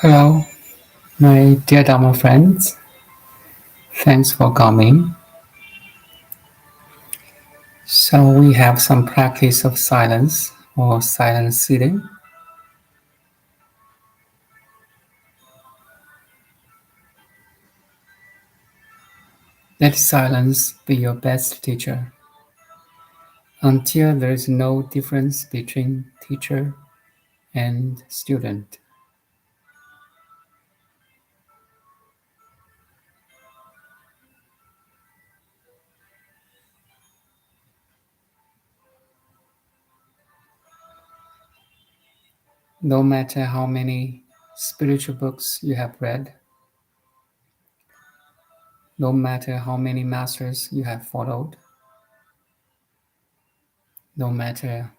Hello, my dear Dharma friends. Thanks for coming. So we have some practice of silence or silent sitting. Let silence be your best teacher until there is no difference between teacher and student. No matter how many spiritual books you have read, no matter how many masters you have followed, no matter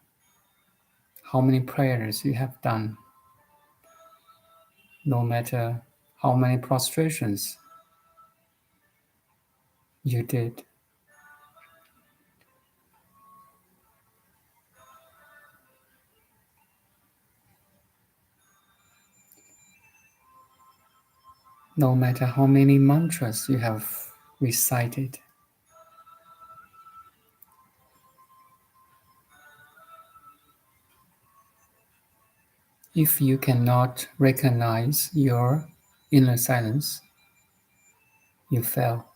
how many prayers you have done, no matter how many prostrations you did, no matter how many mantras you have recited, if you cannot recognize your inner silence, you fail.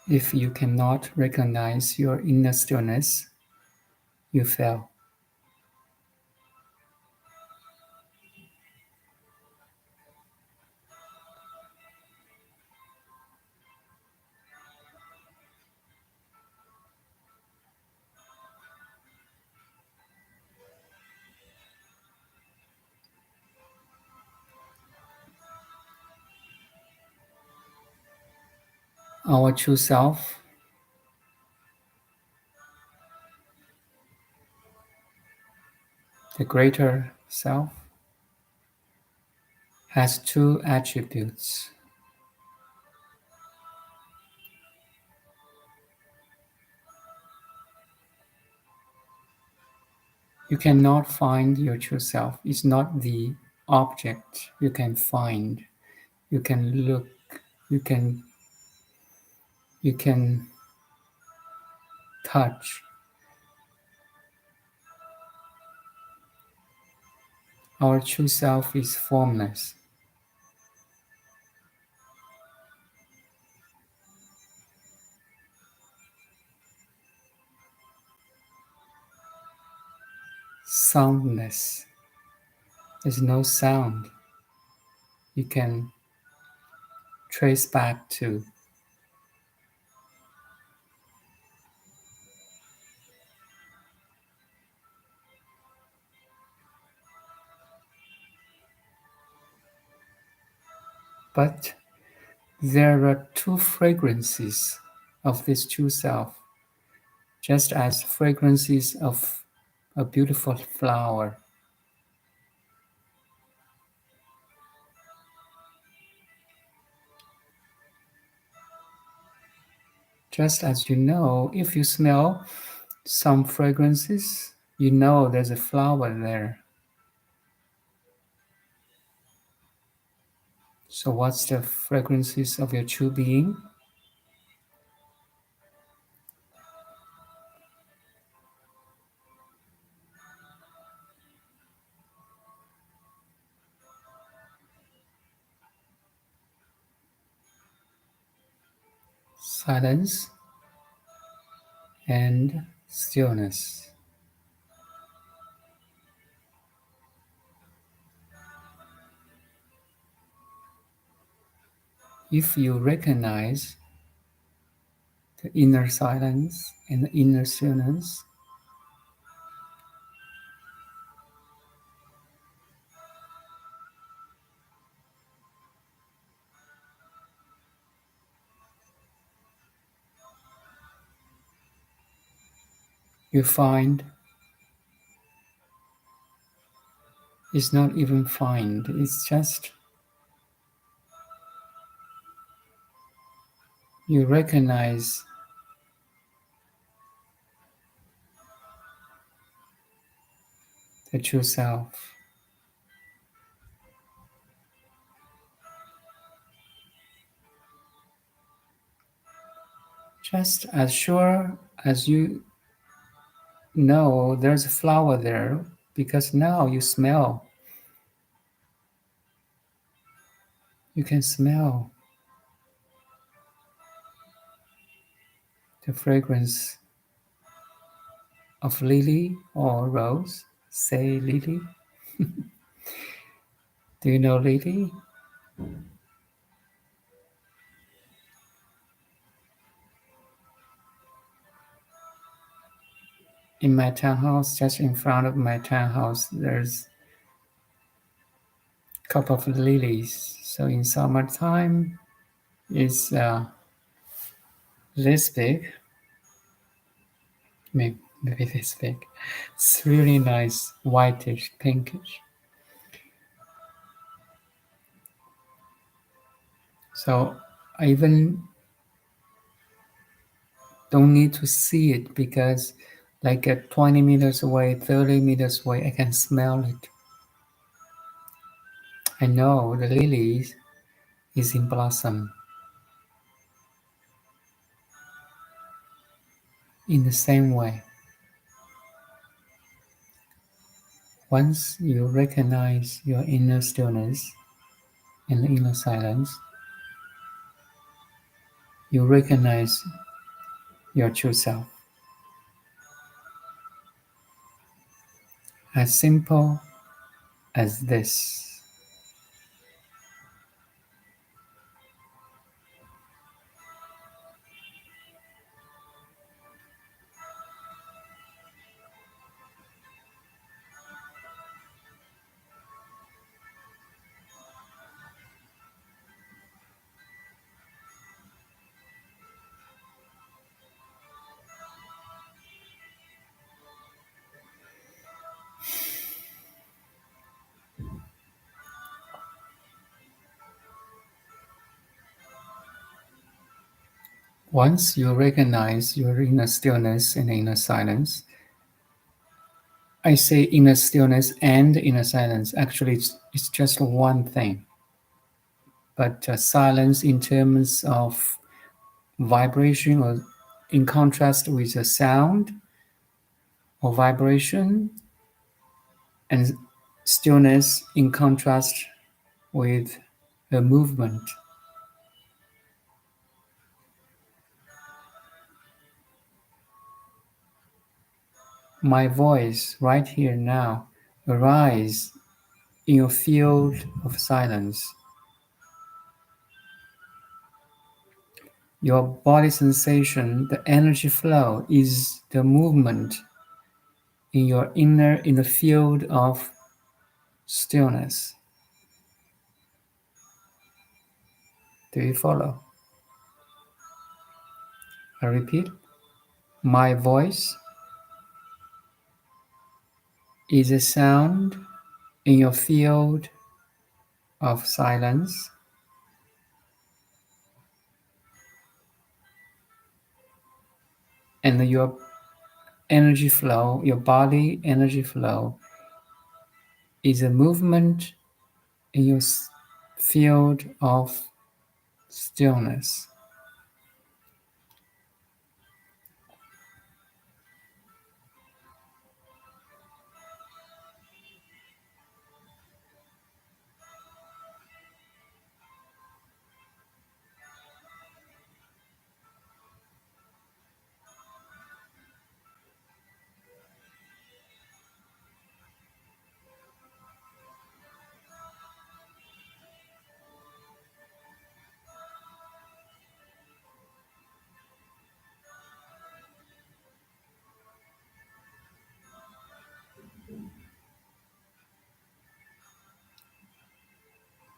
If you cannot recognize your inner stillness, you fail. Our true self, the greater self, has two attributes. You cannot find your true self. It's not the object you can find. You can look, you can you can touch. Our true self is formless. Soundless. There's no sound you can trace back to. But there are two fragrances of this true self, just as fragrances of a beautiful flower. Just as you know, if you smell some fragrances, you know there's a flower there. So what's the fragrances of your true being? Silence and stillness. If you recognize the inner silence and the inner stillness, you find it's not even find, it's just you recognize the true self. Just as sure as you know there's a flower there, because now you smell. You can smell the fragrance of lily or rose. Say lily. Do you know lily? In my townhouse, just in front of my townhouse, there's a couple of lilies. So in summertime, it's this big, maybe this big. It's really nice, whitish, pinkish. So I even don't need to see it because like at 20 meters away, 30 meters away, I can smell it. I know the lily is in blossom. In the same way, once you recognize your inner stillness and inner silence, you recognize your true self. As simple as this. Once you recognize your inner stillness and inner silence, I say inner stillness and inner silence. Actually, it's just one thing. But silence in terms of vibration or in contrast with a sound or vibration, and stillness in contrast with a movement. My voice right here now arise in your field of silence. Your body sensation, the energy flow is the movement in the field of stillness. Do you follow? I repeat, my voice is a sound in your field of silence. And your energy flow, your body energy flow, is a movement in your field of stillness.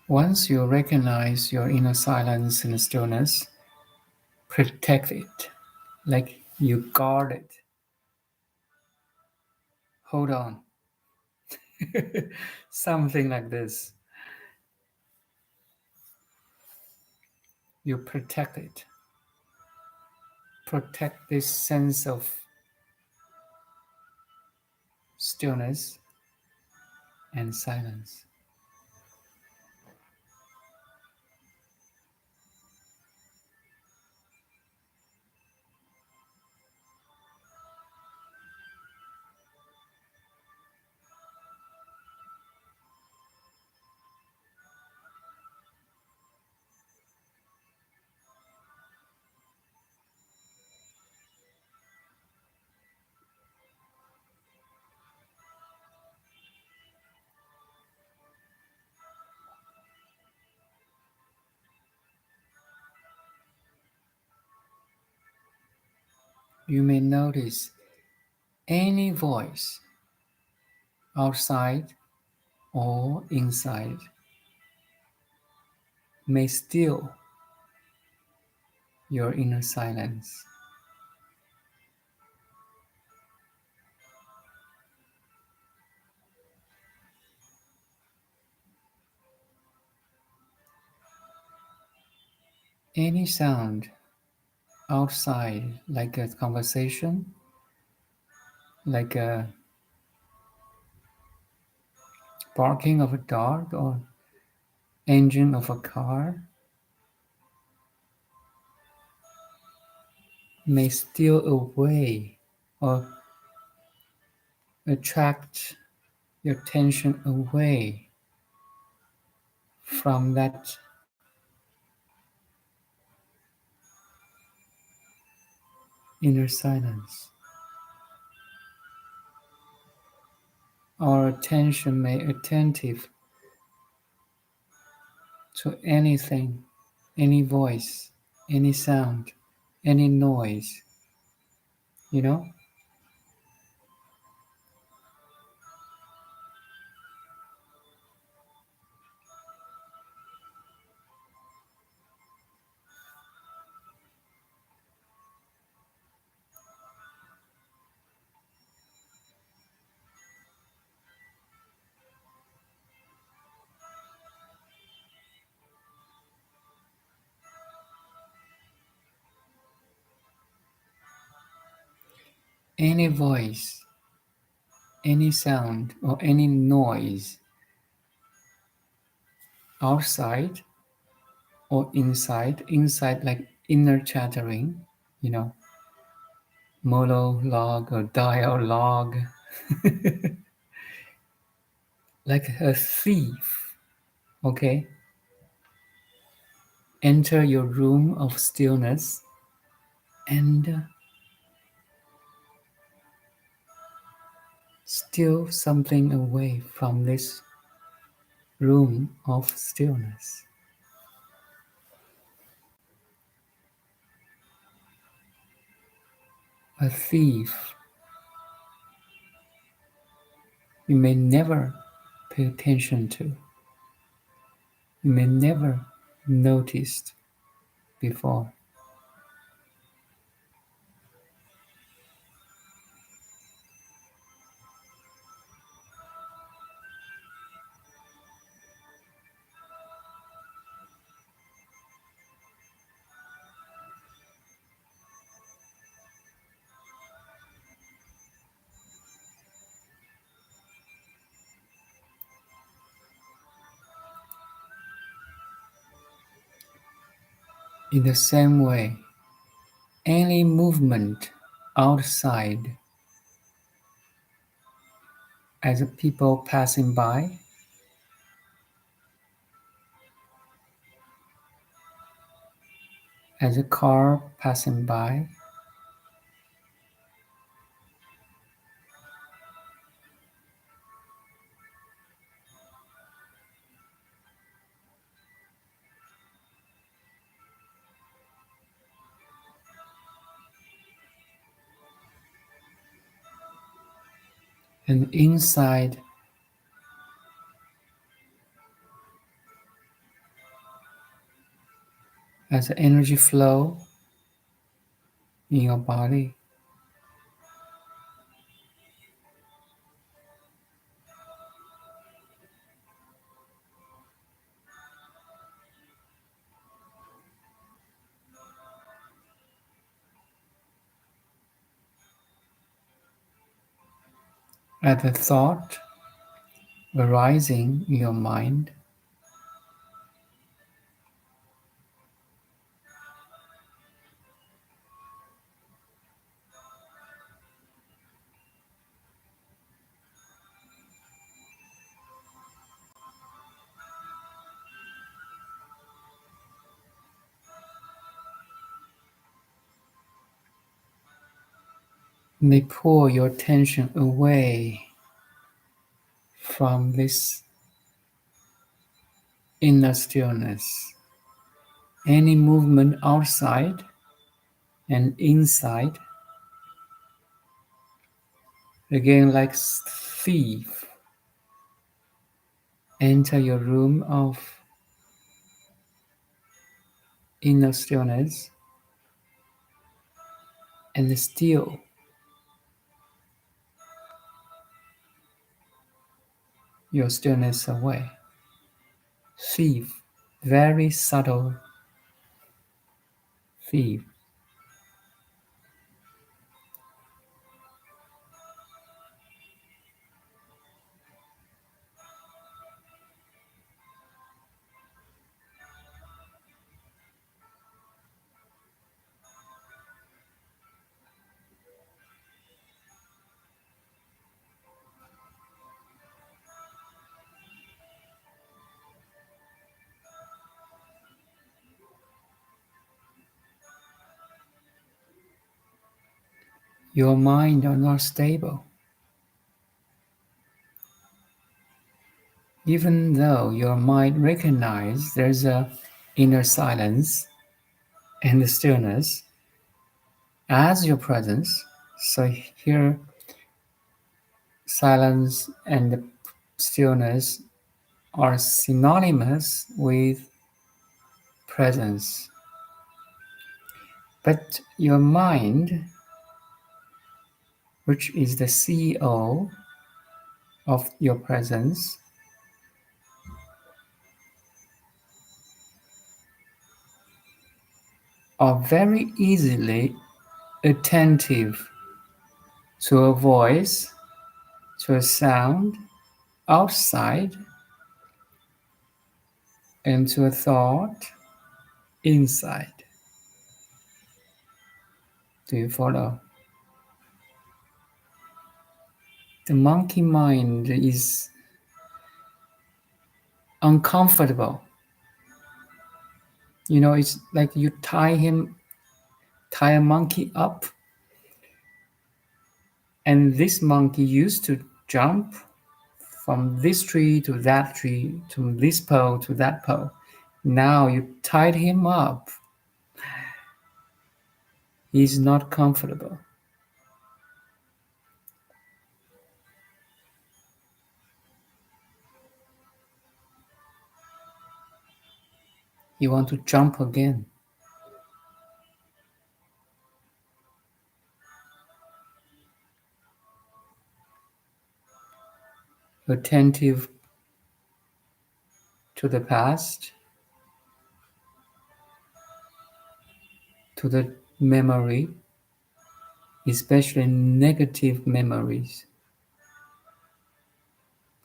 Once you recognize your inner silence and stillness, protect it, like you guard it. hold on. Something like this. You protect it. Protect this sense of stillness and silence. You may notice any voice outside or inside may still your inner silence. Any sound outside, like a conversation, like a barking of a dog or engine of a car, may steal away or attract your attention away from that inner silence. Our attention may be attentive to anything, any voice, any sound, any noise, you know? Any voice, any sound, or any noise outside or inside like inner chattering, you know, monologue or dialogue, like a thief, okay? Enter your room of stillness and steal something away from this room of stillness. A thief you may never pay attention to, you may never noticed before. In the same way, any movement outside as a people passing by, as a car passing by, and inside as the energy flow in your body, at the thought arising in your mind. May pull your attention away from this inner stillness. Any movement outside and inside, again like thief, enter your room of inner stillness and steal your stillness away. Thief, very subtle thief. Your mind are not stable. Even though your mind recognizes there's a inner silence and stillness as your presence, so here silence and stillness are synonymous with presence. But your mind, which is the CEO of your presence, are very easily attentive to a voice, to a sound outside, and to a thought inside. Do you follow? The monkey mind is uncomfortable. You know, it's like you tie a monkey up, and this monkey used to jump from this tree to that tree, to this pole to that pole. Now you tied him up. He's not comfortable. He wants to jump again. Attentive to the past, to the memory, especially negative memories.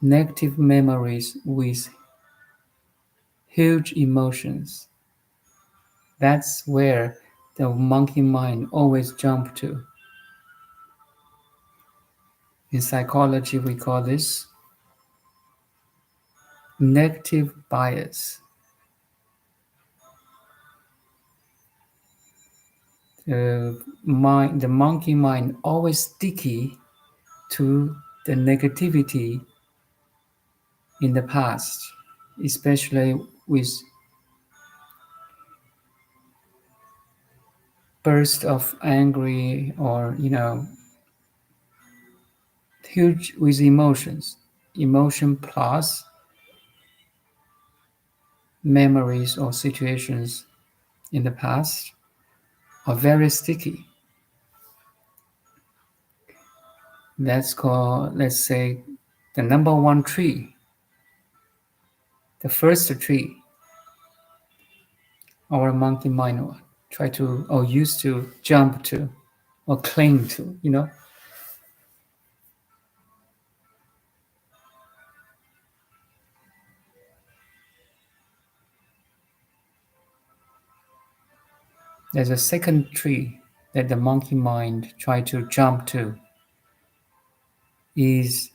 Negative memories with huge emotions. That's where the monkey mind always jumps to. In psychology, we call this negative bias. The monkey mind always sticky to the negativity in the past, especially with burst of angry or huge with emotion plus memories or situations in the past are very sticky. Let's say, the number one tree, the first tree, our monkey mind try to or used to jump to or cling to, There's a second tree that the monkey mind tried to jump to, is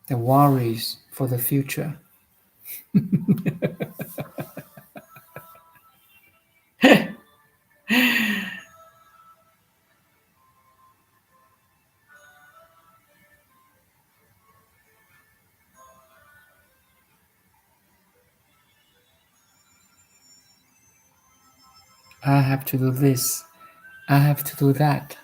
the worries for the future. I have to do this. I have to do that.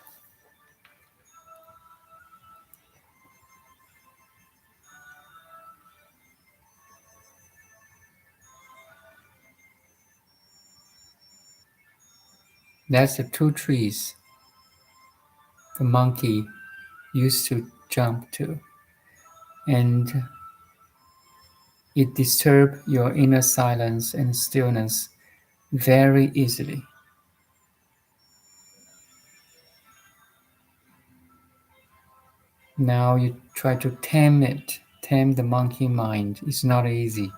That's the two trees the monkey used to jump to. And it disturbs your inner silence and stillness very easily. Now you try to tame it, tame the monkey mind. It's not easy.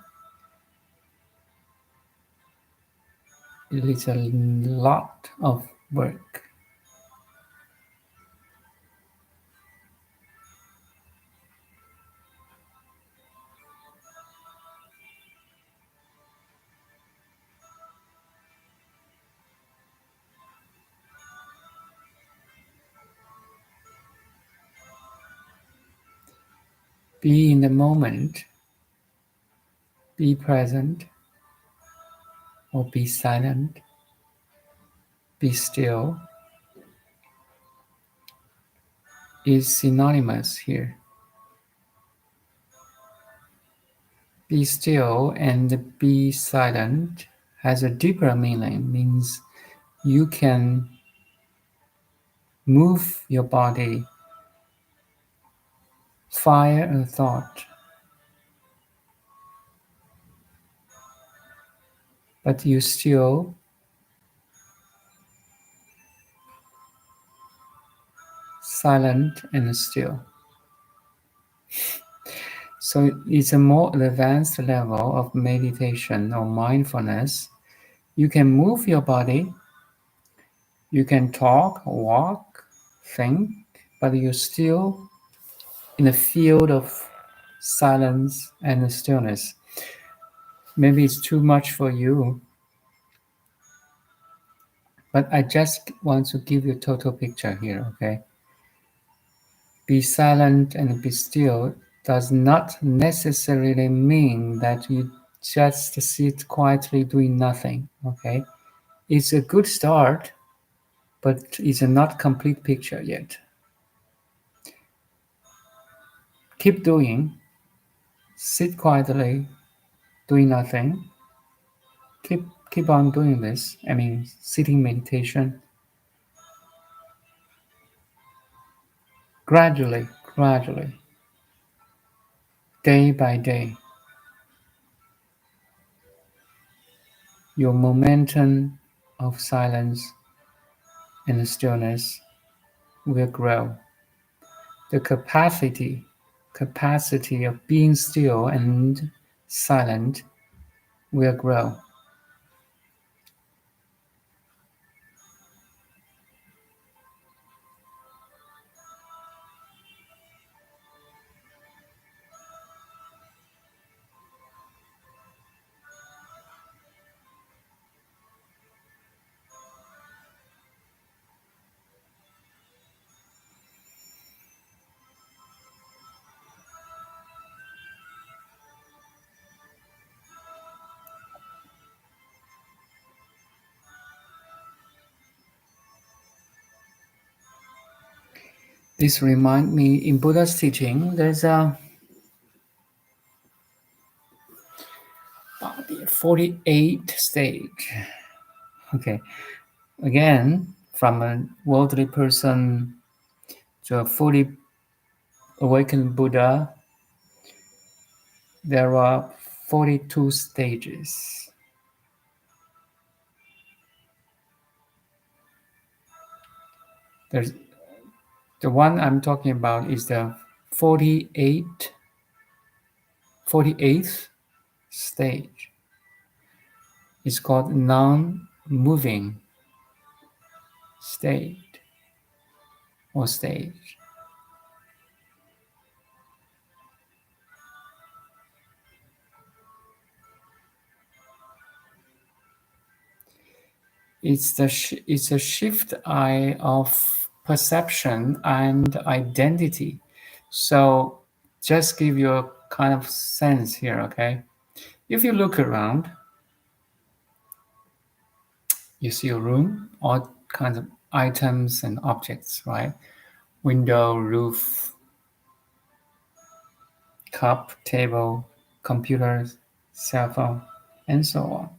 It is a lot of work. Be in the moment, be present, or be silent, be still is synonymous here. Be still and be silent has a deeper meaning, means you can move your body, fire a thought, but you still silent and still. So it's a more advanced level of meditation or mindfulness. You can move your body, you can talk, walk, think, but you're still in a field of silence and stillness. Maybe it's too much for you, but I just want to give you a total picture here, okay? Be silent and be still does not necessarily mean that you just sit quietly doing nothing, okay? It's a good start, but it's a not complete picture yet. Keep doing, sit quietly, doing nothing. Keep on doing this. I mean, sitting meditation. Gradually, day by day, your momentum of silence and stillness will grow. The capacity of being still and silent will grow. This reminds me, in Buddha's teaching, there's a 48 stage. Okay, again, from a worldly person to a fully awakened Buddha, there are 42 stages. There's the one I'm talking about is the 48th stage. It's called non-moving state or stage. It's a shift of perception and identity. So just give you a kind of sense here, okay? If you look around, you see a room, all kinds of items and objects, right? Window, roof, cup, table, computers, cell phone, and so on.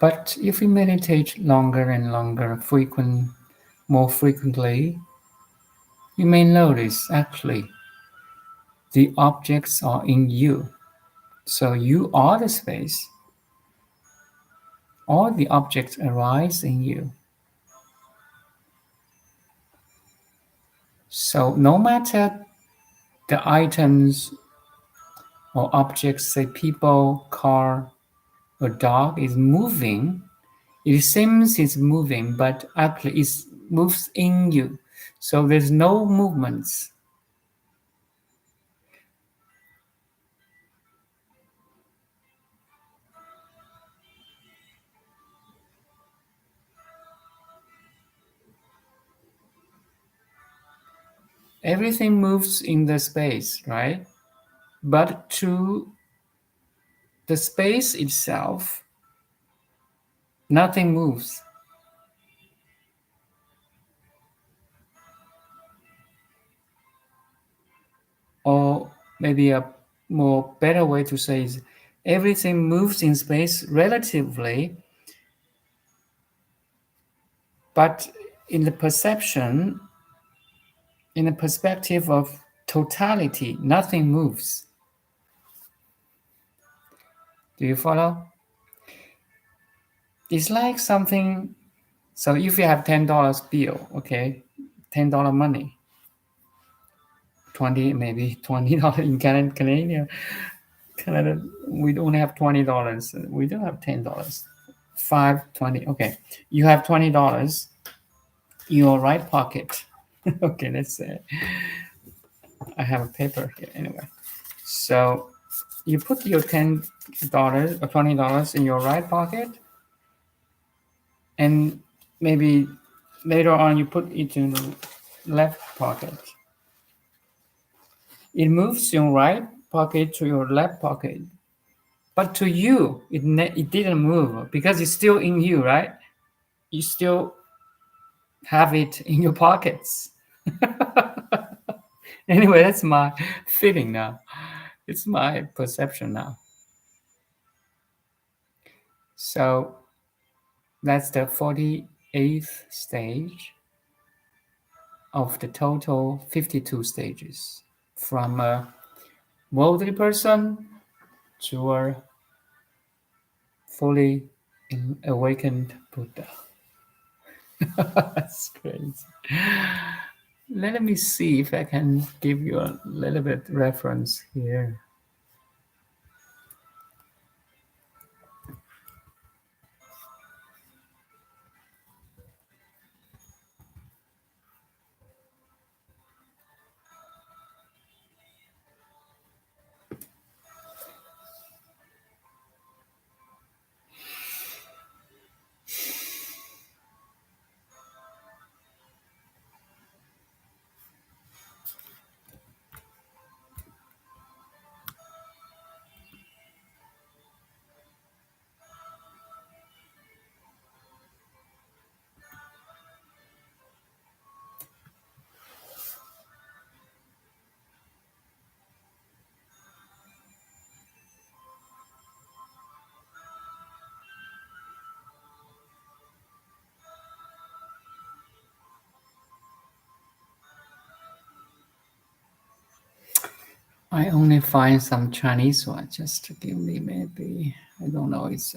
But if we meditate longer and longer, more frequently, you may notice actually the objects are in you. So you are the space. All the objects arise in you. So no matter the items or objects, say people, car, or dog is moving, it seems it's moving, but actually it moves in you. So there's no movements. Everything moves in the space, right? But to the space itself, nothing moves. Or maybe a more better way to say is everything moves in space relatively, but in the perception, in the perspective of totality, nothing moves. Do you follow? It's like something. So if you have $10 bill, okay, $10 money, 20 maybe $20 in Canada. Canada, we don't have $20. We don't have $10. 5, 20. Okay, you have $20 in your right pocket. Okay, let's say I have a paper here anyway. So you put your $10 or $20 in your right pocket, and maybe later on you put it in the left pocket. It moves your right pocket to your left pocket, but to you it didn't move because it's still in you, right? You still have it in your pockets. Anyway, that's my feeling now. It's my perception now. So that's the 48th stage of the total 52 stages, from a worldly person to a fully awakened Buddha. That's crazy. Let me see if I can give you a little bit reference here. I only find some Chinese one. Just to give me maybe, I don't know. It's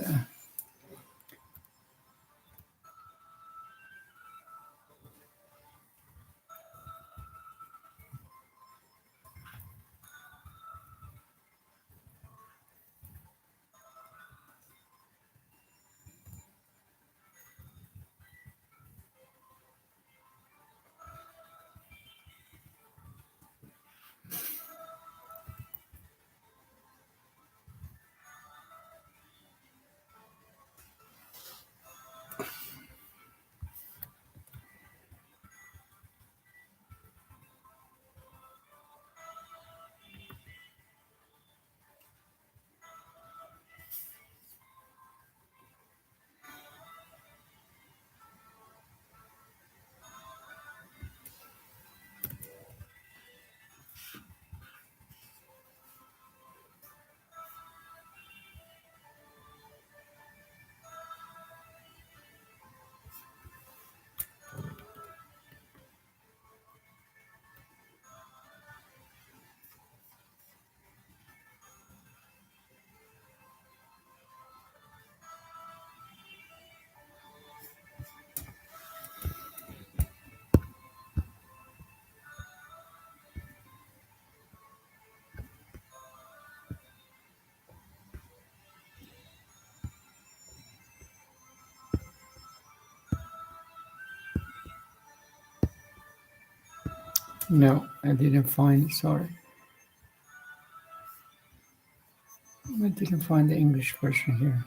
No, I didn't find. Sorry, I didn't find the English version here.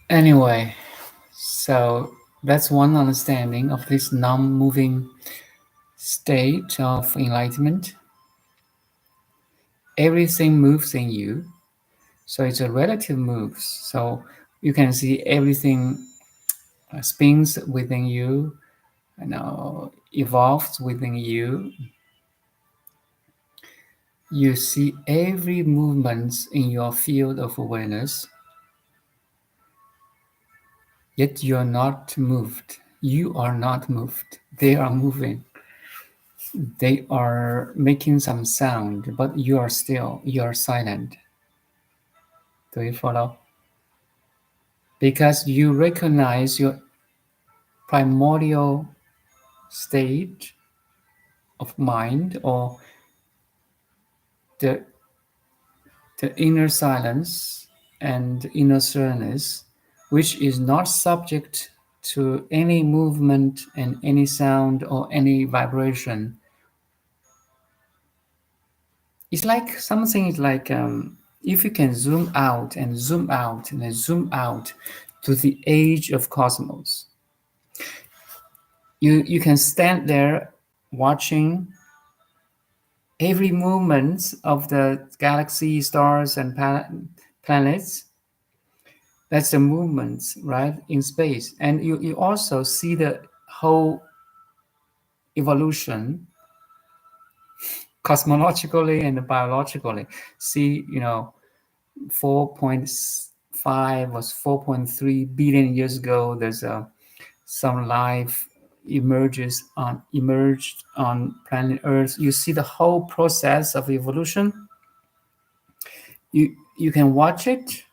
Anyway, so that's one understanding of this non-moving state of enlightenment. Everything moves in you, so it's a relative moves. So you can see everything spins within you, evolves within you. You see every movement in your field of awareness, yet you're not moved. You are not moved. They are moving. They are making some sound, but you are still, you are silent. Do you follow? Because you recognize your primordial state of mind, or the, the inner silence and inner stillness, which is not subject to any movement and any sound or any vibration. It's like something is like, if you can zoom out and zoom out and then zoom out to the edge of cosmos, you can stand there watching every movement of the galaxy, stars, and planets. That's the movements, right, in space. And you also see the whole evolution cosmologically and biologically. See, 4.5 was 4.3 billion years ago. There's some life emerged on planet Earth. You see the whole process of evolution. You can watch it,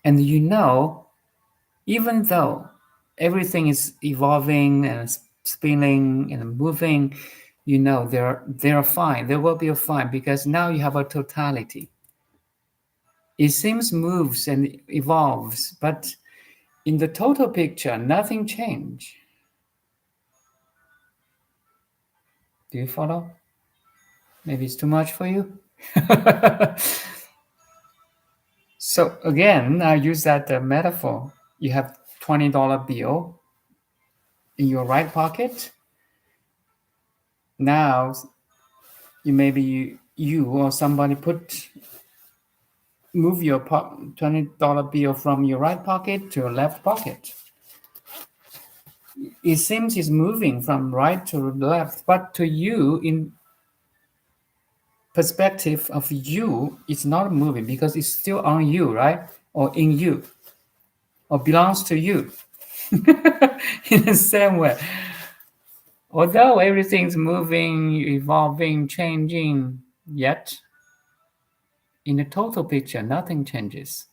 and even though everything is evolving and spinning and moving, they're fine. They will be fine because now you have a totality. It seems moves and evolves, but in the total picture, nothing changed. Do you follow? Maybe it's too much for you. So again, I use that metaphor. You have $20 bill in your right pocket. Now, you or somebody move your $20 bill from your right pocket to your left pocket. It seems it's moving from right to left, but to you, in perspective of you, it's not moving because it's still on you, right? Or in you, or belongs to you. In the same way, although everything's moving, evolving, changing, yet in the total picture, nothing changes.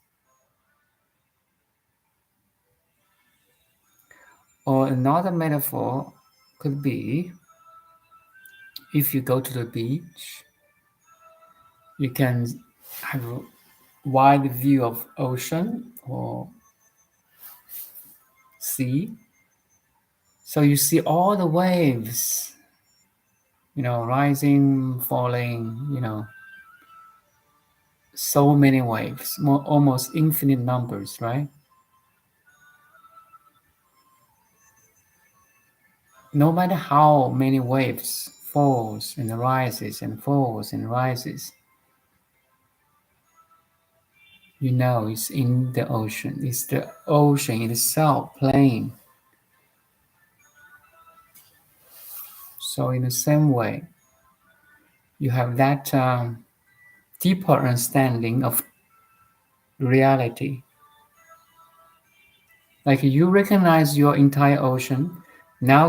Or another metaphor could be, if you go to the beach, you can have a wide view of ocean or sea. So you see all the waves, rising, falling, so many waves, almost infinite numbers, right? No matter how many waves falls and rises and falls and rises, it's in the ocean. It's the ocean itself playing. So in the same way, you have that deeper understanding of reality. Like you recognize your entire ocean. Now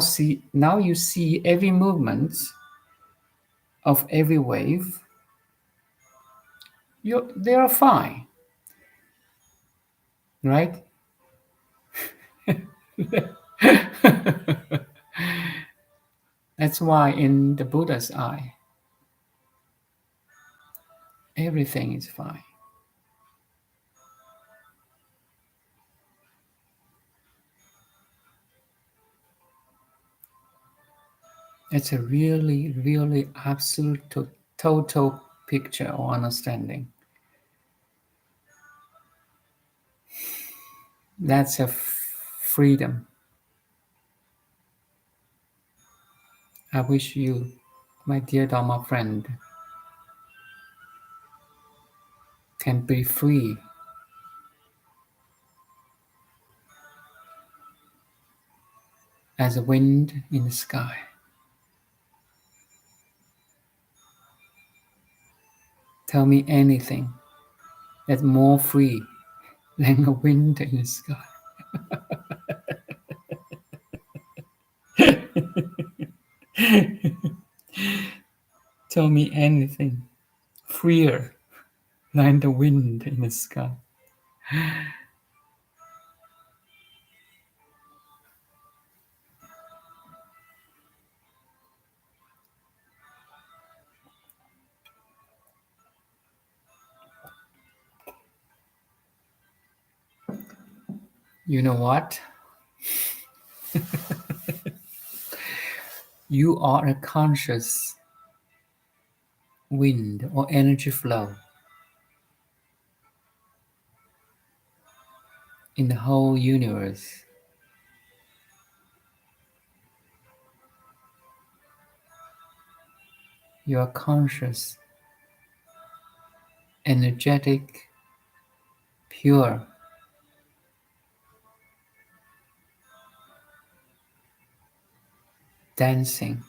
you see every movement of every wave. They are fine, right? That's why in the Buddha's eye, everything is fine. It's a really, really absolute total picture or understanding. That's a freedom. I wish you, my dear Dharma friend, can be free as a wind in the sky. Tell me anything that's more free than a wind in the sky. Tell me anything freer than the wind in the sky. You know what? You are a conscious wind or energy flow in the whole universe. You are conscious, energetic, pure, dancing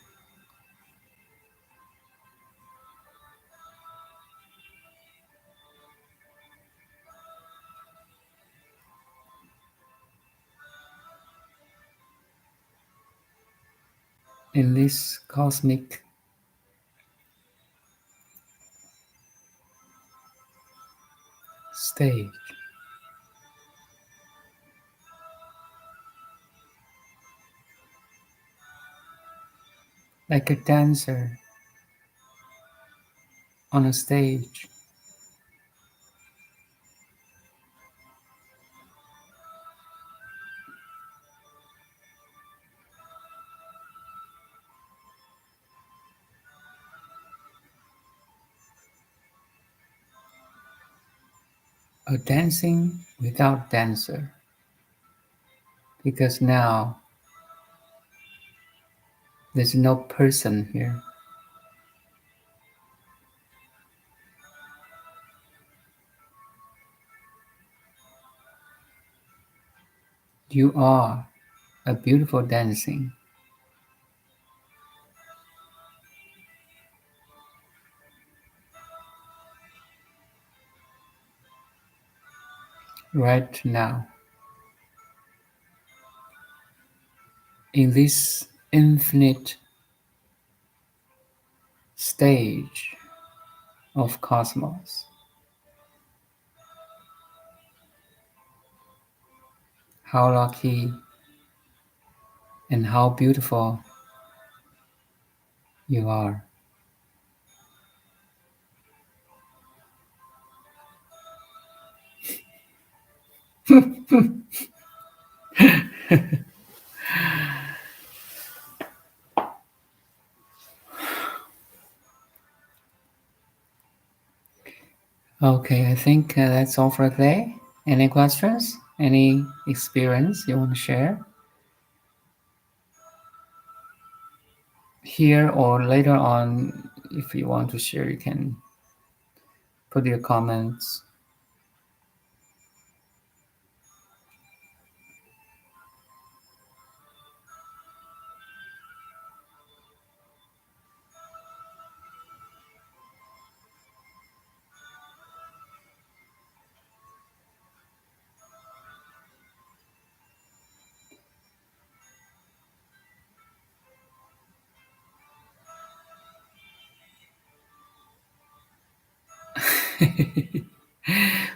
in this cosmic stage, like a dancer on a stage. A dancing without dancer, because now there's no person here. You are a beautiful dancing. Right now, in this infinite stage of cosmos. How lucky and how beautiful you are. Okay, I think that's all for today. Any questions? Any experience you want to share? Here or later on, if you want to share, you can put your comments.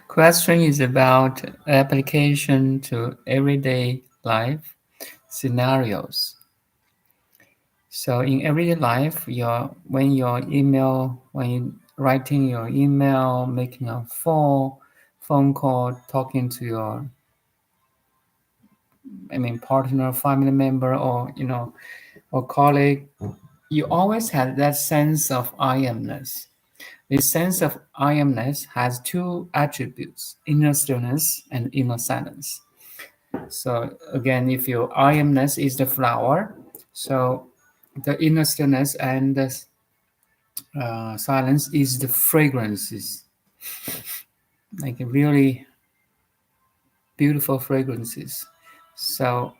Question is about application to everyday life scenarios. So in everyday life, when you're writing your email, making a phone call, talking to your, partner, family member, or or colleague, you always have that sense of I amness. This sense of I amness has two attributes, inner stillness and inner silence. So again, if your I amness is the flower, so the inner stillness and the silence is the fragrances, like really beautiful fragrances. So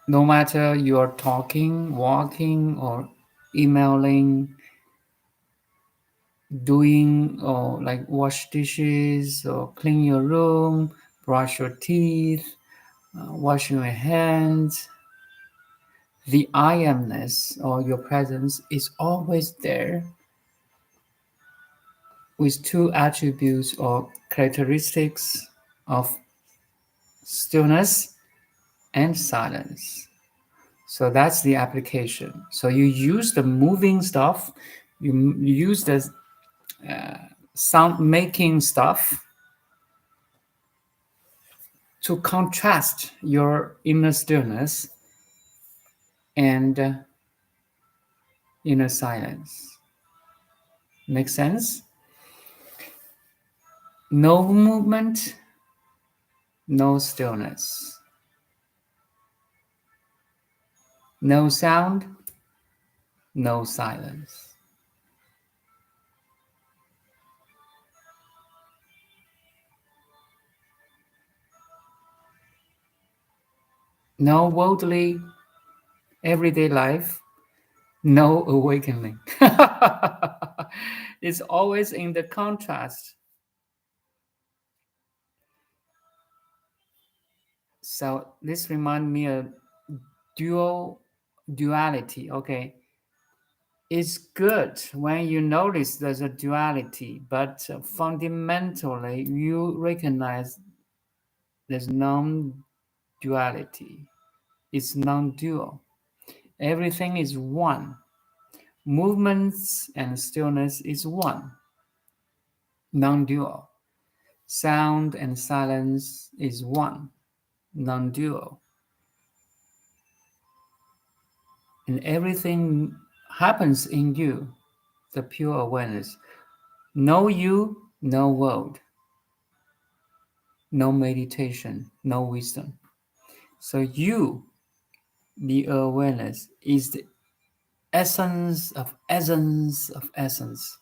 no matter you're talking, walking, or emailing, doing or like wash dishes or clean your room, brush your teeth, washing your hands, the I amness or your presence is always there with two attributes or characteristics of stillness and silence. So that's the application. So you use the moving stuff, you use the sound making stuff to contrast your inner stillness and inner silence. Make sense? No movement, no stillness. No sound, no silence. No worldly everyday life, no awakening. It's always in the contrast. So this reminds me of duality. Okay, it's good when you notice there's a duality, but fundamentally you recognize there's non-duality. It's non-dual. Everything is one. Movements and stillness is one, non-dual. Sound and silence is one, non-dual. And everything happens in you, the pure awareness. No you, no world. No meditation, no wisdom. So you, the awareness, is the essence of essence of essence.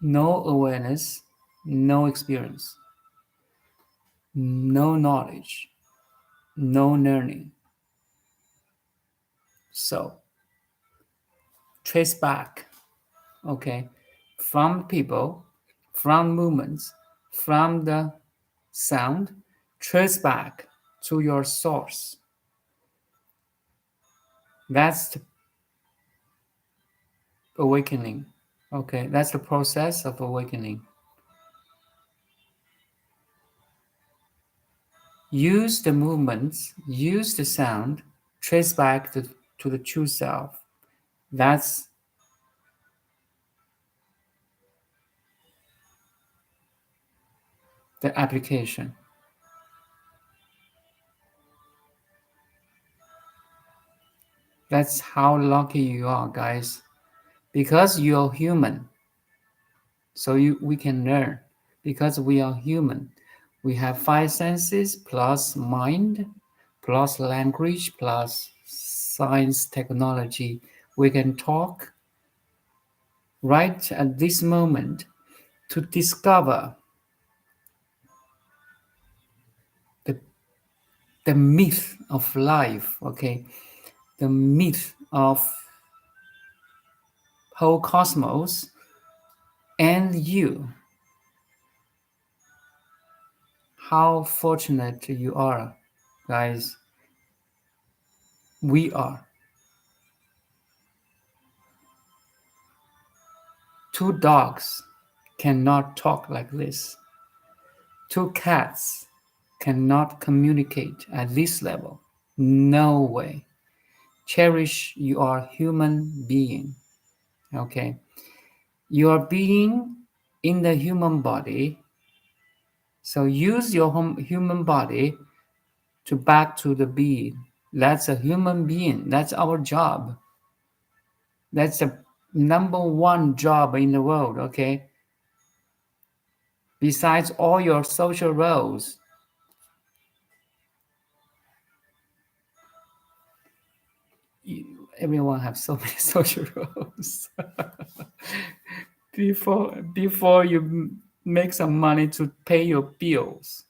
No awareness, no experience, no knowledge, no learning. So trace back, okay, from people, from movements, from the sound, trace back to your source. That's the awakening. Okay, that's the process of awakening. Use the movements, use the sound, trace back to the true self. That's the application. That's how lucky you are, guys. Because you're human. So we can learn. Because we are human. We have five senses plus mind, plus language, plus science, technology. We can talk right at this moment to discover the, the myth of life, okay? The myth of whole cosmos and you. How fortunate you are, guys. We are. Two dogs cannot talk like this. Two cats cannot communicate at this level. No way. Cherish your human being. Okay. Your being in the human body. So use your human body to back to the being. That's a human being. That's our job. That's the number one job in the world, okay? Besides all your social roles. Everyone have so many social roles. before you make some money to pay your bills.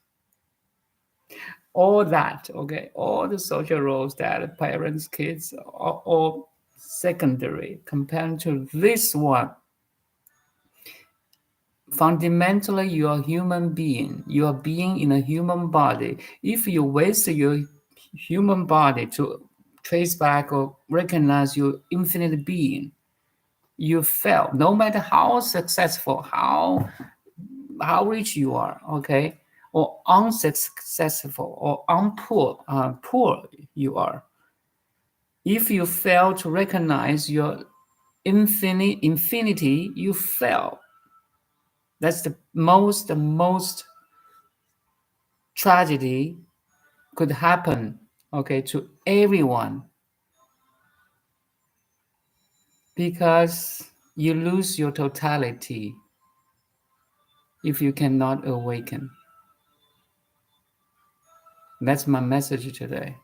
All that, okay, all the social roles that parents, kids are all secondary compared to this one. Fundamentally, you are a human being. You are being in a human body. If you waste your human body to trace back or recognize your infinite being, you fail. No matter how successful, how rich you are, okay, or unsuccessful or poor you are. If you fail to recognize your infinity, you fail. That's the most tragedy could happen, okay, to everyone, because you lose your totality if you cannot awaken. That's my message today.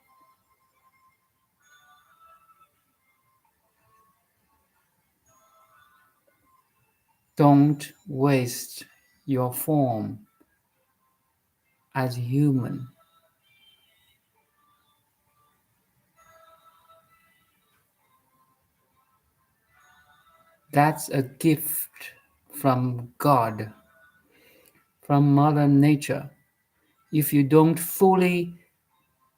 Don't waste your form as human. That's a gift from God, from Mother Nature. If you don't fully,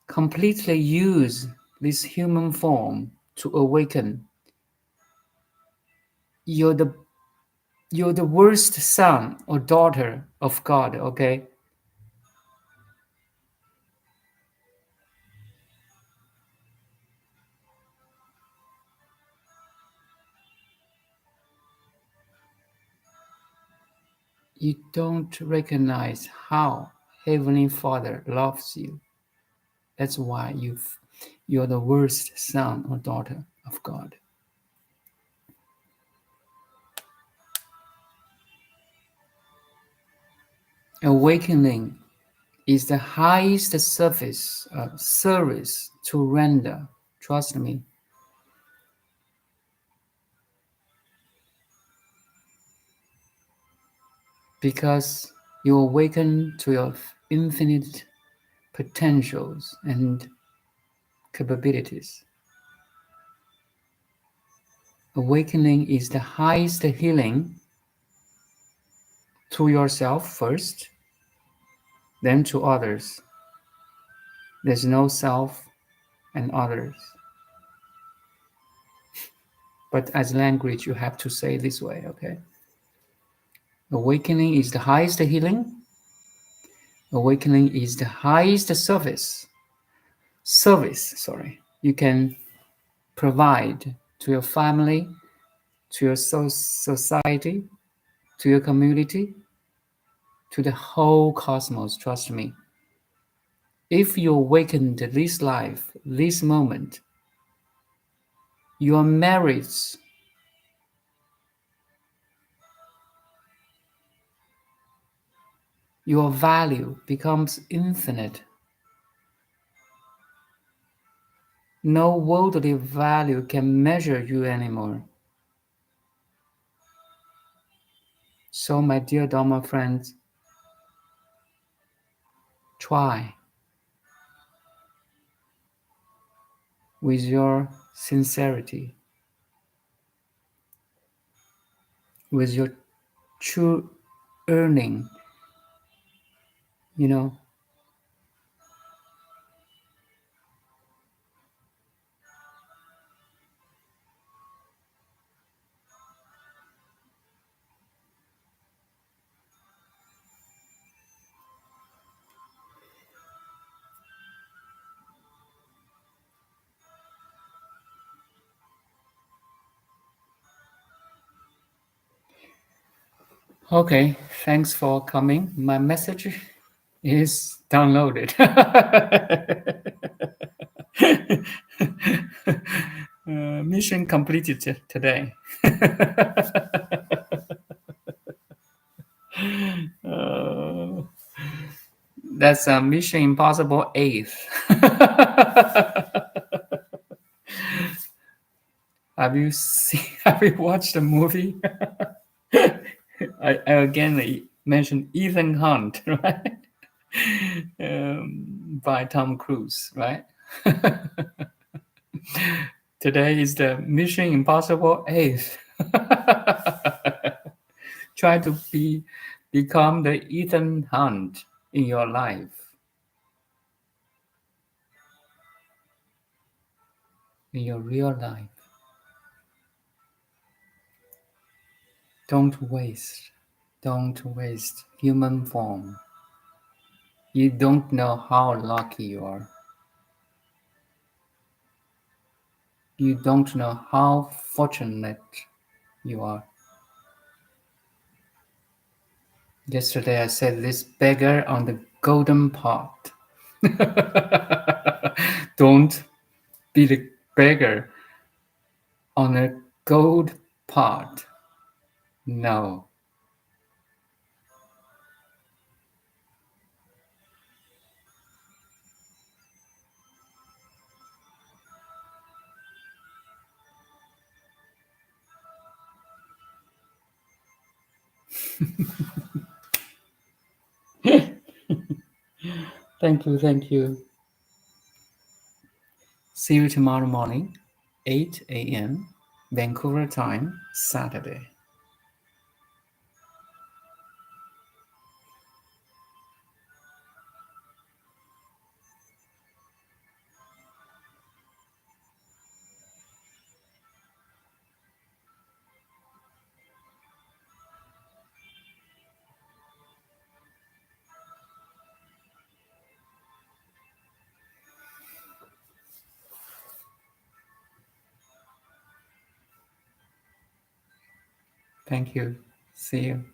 completely use this human form to awaken, you're the worst son or daughter of God, okay? You don't recognize how Heavenly Father loves you. That's why you're the worst son or daughter of God. Awakening is the highest service to render. Trust me. Because you awaken to your infinite potentials and capabilities. Awakening is the highest healing to yourself first, then to others. There's no self and others. But as language, you have to say this way, okay? Awakening is the highest healing. Awakening is the highest service you can provide to your family, to your society, to your community, to the whole cosmos. Trust me. If you awaken to this life, this moment, your merits, your value becomes infinite. No worldly value can measure you anymore. So, my dear Dharma friends, try with your sincerity, with your true earning, you know. Okay, thanks for coming. My message is downloaded. Mission completed today. That's a Mission Impossible 8th. Have you watched the movie? I again mentioned Ethan Hunt, right? By Tom Cruise, right? Today is the Mission Impossible 8th. Try to become the Ethan Hunt in your life, in your real life. Don't waste human form. You don't know how lucky you are. You don't know how fortunate you are. Yesterday I said this beggar on the golden pot. Don't be the beggar on a gold pot. No. Thank you. See you tomorrow morning, 8 a.m. Vancouver time, Saturday. Thank you. See you.